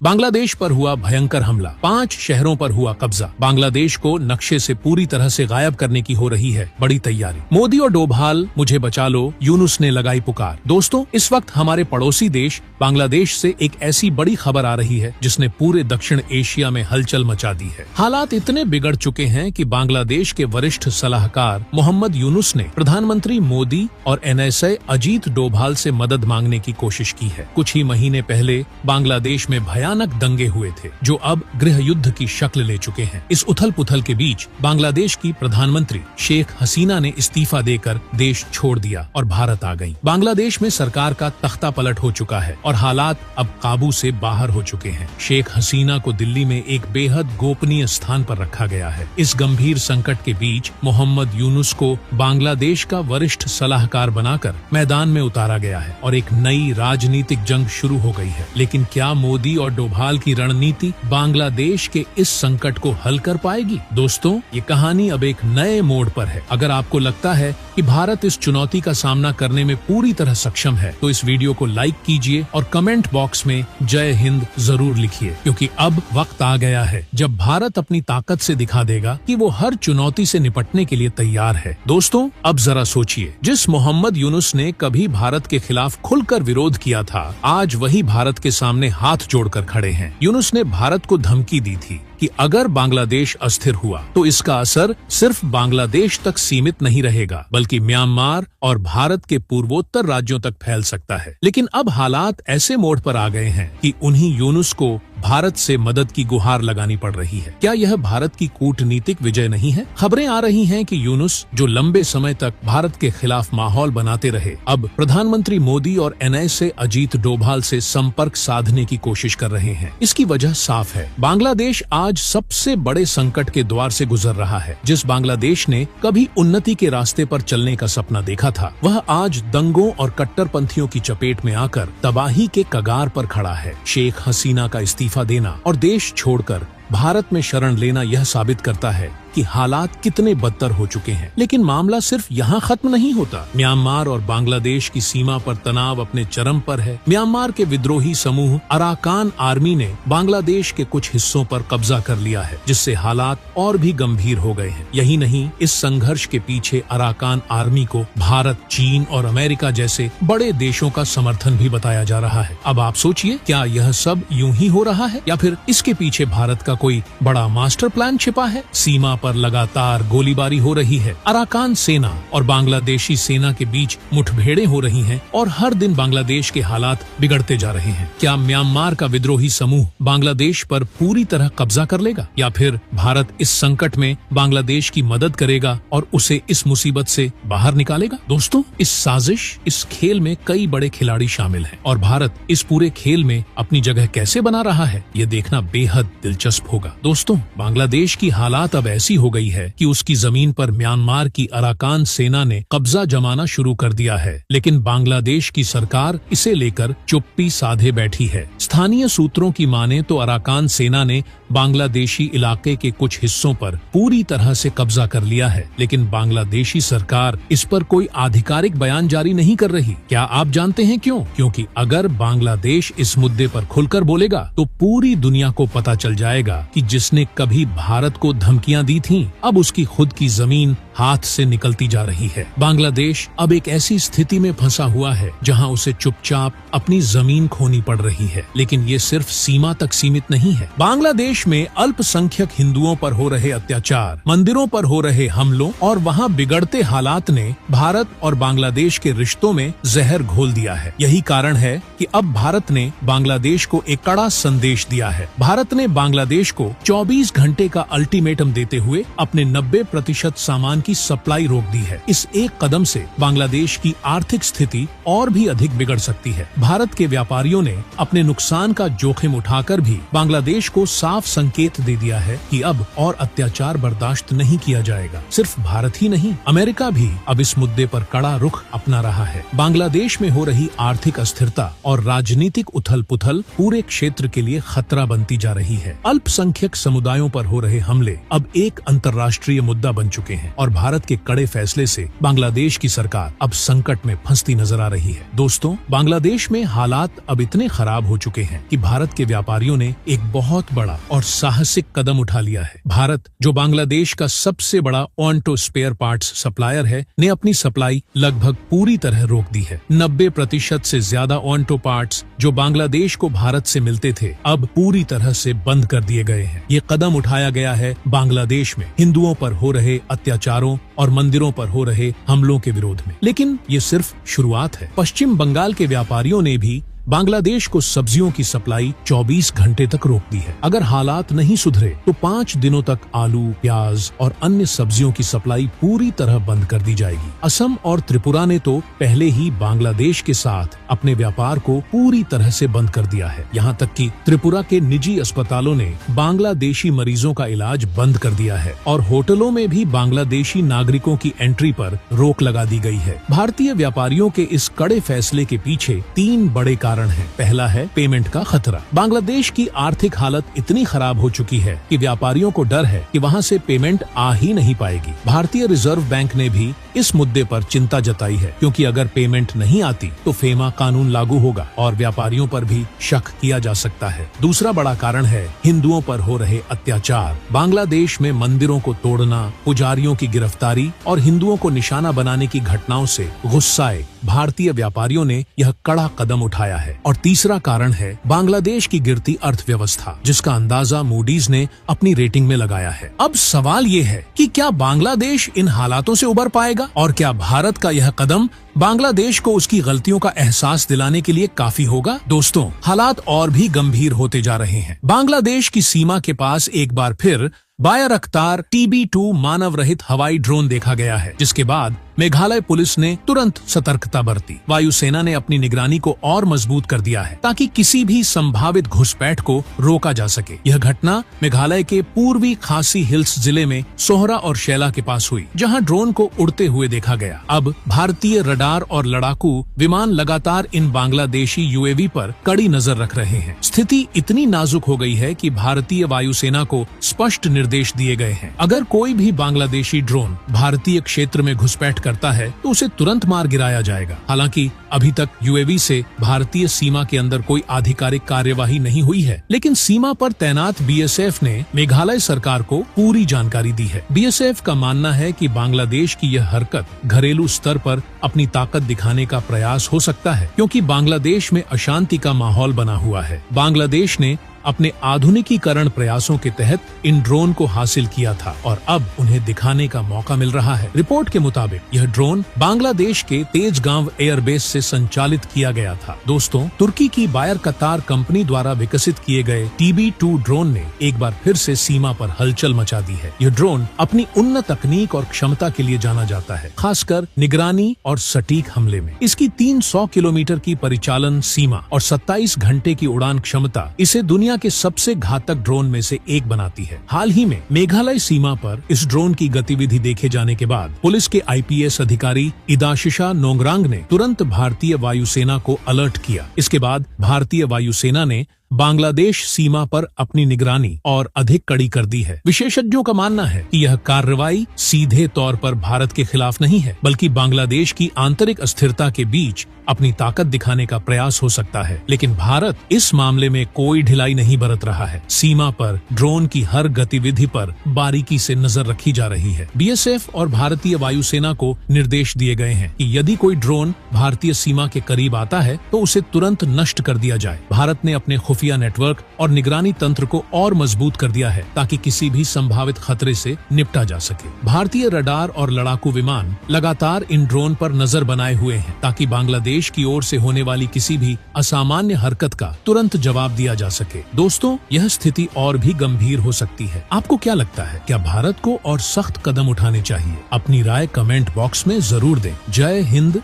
बांग्लादेश पर हुआ भयंकर हमला, 5 शहरों पर हुआ कब्जा, बांग्लादेश को नक्शे से पूरी तरह से गायब करने की हो रही है बड़ी तैयारी। मोदी और डोभाल मुझे बचा लो, यूनुस ने लगाई पुकार। दोस्तों, इस वक्त हमारे पड़ोसी देश बांग्लादेश से एक ऐसी बड़ी खबर आ रही है जिसने पूरे दक्षिण एशिया में हलचल मचा दी है। हालात इतने बिगड़ चुके हैं कि बांग्लादेश के वरिष्ठ सलाहकार मोहम्मद यूनुस ने प्रधानमंत्री मोदी और NSA अजीत डोभाल से मदद मांगने की कोशिश की है। कुछ ही महीने पहले बांग्लादेश में भयानक दंगे हुए थे जो अब गृह युद्ध की शक्ल ले चुके हैं। इस उथल पुथल के बीच बांग्लादेश की प्रधानमंत्री शेख हसीना ने इस्तीफा देकर देश छोड़ दिया और भारत आ गई। बांग्लादेश में सरकार का तख्ता पलट हो चुका है और हालात अब काबू से बाहर हो चुके हैं। शेख हसीना को दिल्ली में एक बेहद गोपनीय स्थान पर रखा गया है। इस गंभीर संकट के बीच मोहम्मद यूनुस को बांग्लादेश का वरिष्ठ सलाहकार बनाकर मैदान में उतारा गया है और एक नई राजनीतिक जंग शुरू हो गई है। लेकिन क्या मोदी और डोभाल की रणनीति बांग्लादेश के इस संकट को हल कर पाएगी? दोस्तों, ये कहानी अब एक नए मोड़ पर है। अगर आपको लगता है कि भारत इस चुनौती का सामना करने में पूरी तरह सक्षम है तो इस वीडियो को लाइक कीजिए और कमेंट बॉक्स में जय हिंद जरूर लिखिए, क्योंकि अब वक्त आ गया है जब भारत अपनी ताकत से दिखा देगा कि वो हर चुनौती से निपटने के लिए तैयार है। दोस्तों, अब जरा सोचिए, जिस मोहम्मद यूनुस ने कभी भारत के खिलाफ खुलकर विरोध किया था, आज वही भारत के सामने हाथ जोड़कर खड़े हैं। यूनुस ने भारत को धमकी दी थी कि अगर बांग्लादेश अस्थिर हुआ तो इसका असर सिर्फ बांग्लादेश तक सीमित नहीं रहेगा, बल्कि म्यांमार और भारत के पूर्वोत्तर राज्यों तक फैल सकता है। लेकिन अब हालात ऐसे मोड़ पर आ गए हैं कि उन्हीं यूनुस को भारत से मदद की गुहार लगानी पड़ रही है। क्या यह भारत की कूटनीतिक विजय नहीं है? खबरें आ रही हैं कि यूनुस, जो लंबे समय तक भारत के खिलाफ माहौल बनाते रहे, अब प्रधानमंत्री मोदी और NSA अजीत डोभाल से संपर्क साधने की कोशिश कर रहे हैं। इसकी वजह साफ है, बांग्लादेश आज सबसे बड़े संकट के द्वार से गुजर रहा है। जिस बांग्लादेश ने कभी उन्नति के रास्ते पर चलने का सपना देखा था, वह आज दंगों और कट्टरपंथियों की चपेट में आकर तबाही के कगार पर खड़ा है। शेख हसीना का इस्तीफा देना और देश छोड़कर भारत में शरण लेना यह साबित करता है कि हालात कितने बदतर हो चुके हैं। लेकिन मामला सिर्फ यहाँ खत्म नहीं होता। म्यांमार और बांग्लादेश की सीमा पर तनाव अपने चरम पर है। म्यांमार के विद्रोही समूह अराकान आर्मी ने बांग्लादेश के कुछ हिस्सों पर कब्जा कर लिया है, जिससे हालात और भी गंभीर हो गए हैं। यही नहीं, इस संघर्ष के पीछे अराकान आर्मी को भारत, चीन और अमेरिका जैसे बड़े देशों का समर्थन भी बताया जा रहा है। अब आप सोचिए, क्या यह सब यूं ही हो रहा है या फिर इसके पीछे भारत का कोई बड़ा मास्टर प्लान छिपा है? सीमा पर लगातार गोलीबारी हो रही है। अराकान सेना और बांग्लादेशी सेना के बीच मुठभेड़ें हो रही हैं और हर दिन बांग्लादेश के हालात बिगड़ते जा रहे हैं। क्या म्यांमार का विद्रोही समूह बांग्लादेश पर पूरी तरह कब्जा कर लेगा या फिर भारत इस संकट में बांग्लादेश की मदद करेगा और उसे इस मुसीबत से बाहर निकालेगा? दोस्तों, इस साजिश, इस खेल में कई बड़े खिलाड़ी शामिल हैं और भारत इस पूरे खेल में अपनी जगह कैसे बना रहा है, ये देखना बेहद दिलचस्प होगा। दोस्तों, बांग्लादेश की हालात अब ऐसी हो गई है कि उसकी जमीन पर म्यांमार की अराकान सेना ने कब्जा जमाना शुरू कर दिया है, लेकिन बांग्लादेश की सरकार इसे लेकर चुप्पी साधे बैठी है। स्थानीय सूत्रों की माने तो अराकान सेना ने बांग्लादेशी इलाके के कुछ हिस्सों पर पूरी तरह से कब्जा कर लिया है, लेकिन बांग्लादेशी सरकार इस पर कोई आधिकारिक बयान जारी नहीं कर रही। क्या आप जानते हैं क्यों? क्योंकि अगर बांग्लादेश इस मुद्दे पर खुलकर बोलेगा तो पूरी दुनिया को पता चल जाएगा कि जिसने कभी भारत को धमकियां दी थीं, अब उसकी खुद की जमीन हाथ से निकलती जा रही है। बांग्लादेश अब एक ऐसी स्थिति में फंसा हुआ है जहां उसे चुपचाप अपनी जमीन खोनी पड़ रही है। लेकिन ये सिर्फ सीमा तक सीमित नहीं है। बांग्लादेश में अल्पसंख्यक हिंदुओं पर हो रहे अत्याचार, मंदिरों पर हो रहे हमलों और वहां बिगड़ते हालात ने भारत और बांग्लादेश के रिश्तों में जहर घोल दिया है। यही कारण है कि अब भारत ने बांग्लादेश को एक कड़ा संदेश दिया है। भारत ने बांग्लादेश को 24 घंटे का अल्टीमेटम देते हुए अपने 90% सामान की सप्लाई रोक दी है। इस एक कदम से बांग्लादेश की आर्थिक स्थिति और भी अधिक बिगड़ सकती है। भारत के व्यापारियों ने अपने नुकसान का जोखिम उठाकर भी बांग्लादेश को साफ संकेत दे दिया है कि अब और अत्याचार बर्दाश्त नहीं किया जाएगा। सिर्फ भारत ही नहीं, अमेरिका भी अब इस मुद्दे पर कड़ा रुख अपना रहा है। बांग्लादेश में हो रही आर्थिक अस्थिरता और राजनीतिक उथल पुथल पूरे क्षेत्र के लिए खतरा बनती जा रही है। अल्पसंख्यक समुदायों पर हो रहे हमले अब एक अंतर्राष्ट्रीय मुद्दा बन चुके हैं और भारत के कड़े फैसले से बांग्लादेश की सरकार अब संकट में फंसती नजर आ रही है। दोस्तों, बांग्लादेश में हालात अब इतने खराब हो चुके हैं कि भारत के व्यापारियों ने एक बहुत बड़ा और साहसिक कदम उठा लिया है। भारत, जो बांग्लादेश का सबसे बड़ा ऑटो स्पेयर पार्ट्स सप्लायर है, ने अपनी सप्लाई लगभग पूरी तरह रोक दी है। 90% से ज्यादा ऑटो पार्ट्स जो बांग्लादेश को भारत से मिलते थे, अब पूरी तरह से बंद कर दिए गए हैं। ये कदम उठाया गया है बांग्लादेश में हिंदुओं पर हो रहे अत्याचारों और मंदिरों पर हो रहे हमलों के विरोध में। लेकिन ये सिर्फ शुरुआत है। पश्चिम बंगाल के व्यापारियों ने भी बांग्लादेश को सब्जियों की सप्लाई 24 घंटे तक रोक दी है। अगर हालात नहीं सुधरे तो 5 दिनों तक आलू, प्याज और अन्य सब्जियों की सप्लाई पूरी तरह बंद कर दी जाएगी। असम और त्रिपुरा ने तो पहले ही बांग्लादेश के साथ अपने व्यापार को पूरी तरह से बंद कर दिया है। यहाँ तक कि त्रिपुरा के निजी अस्पतालों ने बांग्लादेशी मरीजों का इलाज बंद कर दिया है और होटलों में भी बांग्लादेशी नागरिकों की एंट्री पर रोक लगा दी गई है। भारतीय व्यापारियों के इस कड़े फैसले के पीछे 3 बड़े कारण है। पहला है पेमेंट का खतरा। बांग्लादेश की आर्थिक हालत इतनी खराब हो चुकी है कि व्यापारियों को डर है कि वहां से पेमेंट आ ही नहीं पाएगी। भारतीय रिजर्व बैंक ने भी इस मुद्दे पर चिंता जताई है, क्योंकि अगर पेमेंट नहीं आती तो फेमा कानून लागू होगा और व्यापारियों पर भी शक किया जा सकता है। दूसरा बड़ा कारण है हिंदुओं पर हो रहे अत्याचार। बांग्लादेश में मंदिरों को तोड़ना, पुजारियों की गिरफ्तारी और हिंदुओं को निशाना बनाने की घटनाओं से गुस्साए भारतीय व्यापारियों ने यह कड़ा कदम उठाया है। और तीसरा कारण है बांग्लादेश की गिरती अर्थव्यवस्था, जिसका अंदाजा मूडीज ने अपनी रेटिंग में लगाया है। अब सवाल ये है कि क्या बांग्लादेश इन हालातों से उबर पाएगा और क्या भारत का यह कदम बांग्लादेश को उसकी गलतियों का एहसास दिलाने के लिए काफी होगा? दोस्तों, हालात और भी गंभीर होते जा रहे हैं। बांग्लादेश की सीमा के पास एक बार फिर बायरख्तार TB2 मानव रहित हवाई ड्रोन देखा गया है, जिसके बाद मेघालय पुलिस ने तुरंत सतर्कता बरती। वायुसेना ने अपनी निगरानी को और मजबूत कर दिया है ताकि किसी भी संभावित घुसपैठ को रोका जा सके। यह घटना मेघालय के पूर्वी खासी हिल्स जिले में सोहरा और शैला के पास हुई, जहां ड्रोन को उड़ते हुए देखा गया। अब भारतीय रडार और लड़ाकू विमान लगातार इन बांग्लादेशी UAV पर कड़ी नजर रख रहे हैं। स्थिति इतनी नाजुक हो गई है कि भारतीय वायुसेना को स्पष्ट निर्देश दिए गए हैं। अगर कोई भी बांग्लादेशी ड्रोन भारतीय क्षेत्र में घुसपैठ करता है तो उसे तुरंत मार गिराया जाएगा। हालांकि अभी तक UAV से भारतीय सीमा के अंदर कोई आधिकारिक कार्यवाही नहीं हुई है, लेकिन सीमा पर तैनात BSF ने मेघालय सरकार को पूरी जानकारी दी है। BSF का मानना है कि बांग्लादेश की यह हरकत घरेलू स्तर पर अपनी ताकत दिखाने का प्रयास हो सकता है, क्योंकि बांग्लादेश में अशांति का माहौल बना हुआ है। बांग्लादेश ने अपने आधुनिकीकरण प्रयासों के तहत इन ड्रोन को हासिल किया था और अब उन्हें दिखाने का मौका मिल रहा है। रिपोर्ट के मुताबिक यह ड्रोन बांग्लादेश के तेजगांव एयरबेस से संचालित किया गया था। दोस्तों, तुर्की की बायरख्तार कंपनी द्वारा विकसित किए गए TB2 ड्रोन ने एक बार फिर से सीमा पर हलचल मचा दी है। यह ड्रोन अपनी उन्नत तकनीक और क्षमता के लिए जाना जाता है, खासकर निगरानी और सटीक हमले में। इसकी 300 किलोमीटर की परिचालन सीमा और 27 घंटे की उड़ान क्षमता इसे दुनिया के सबसे घातक ड्रोन में से एक बनाती है। हाल ही में मेघालय सीमा पर इस ड्रोन की गतिविधि देखे जाने के बाद पुलिस के IPS अधिकारी इदाशिशा नोंगरांग ने तुरंत भारतीय वायुसेना को अलर्ट किया। इसके बाद भारतीय वायुसेना ने बांग्लादेश सीमा पर अपनी निगरानी और अधिक कड़ी कर दी है। विशेषज्ञों का मानना है कि यह कार्रवाई सीधे तौर पर भारत के खिलाफ नहीं है, बल्कि बांग्लादेश की आंतरिक अस्थिरता के बीच अपनी ताकत दिखाने का प्रयास हो सकता है। लेकिन भारत इस मामले में कोई ढिलाई नहीं बरत रहा है। सीमा पर ड्रोन की हर गतिविधि पर बारीकी से नजर रखी जा रही है। BSF और भारतीय वायुसेना को निर्देश दिए गए हैं कि यदि कोई ड्रोन भारतीय सीमा के करीब आता है तो उसे तुरंत नष्ट कर दिया जाए। भारत ने अपने खुफिया नेटवर्क और निगरानी तंत्र को और मजबूत कर दिया है ताकि किसी भी संभावित खतरे से निपटा जा सके। भारतीय रडार और लड़ाकू विमान लगातार इन ड्रोन पर नजर बनाए हुए हैं ताकि बांग्लादेश की ओर से होने वाली किसी भी असामान्य हरकत का तुरंत जवाब दिया जा सके। दोस्तों, यह स्थिति और भी गंभीर हो सकती है। आपको क्या लगता है? क्या भारत को और सख्त कदम उठाने चाहिए? अपनी राय कमेंट बॉक्स में जरूर दें। जय हिंद।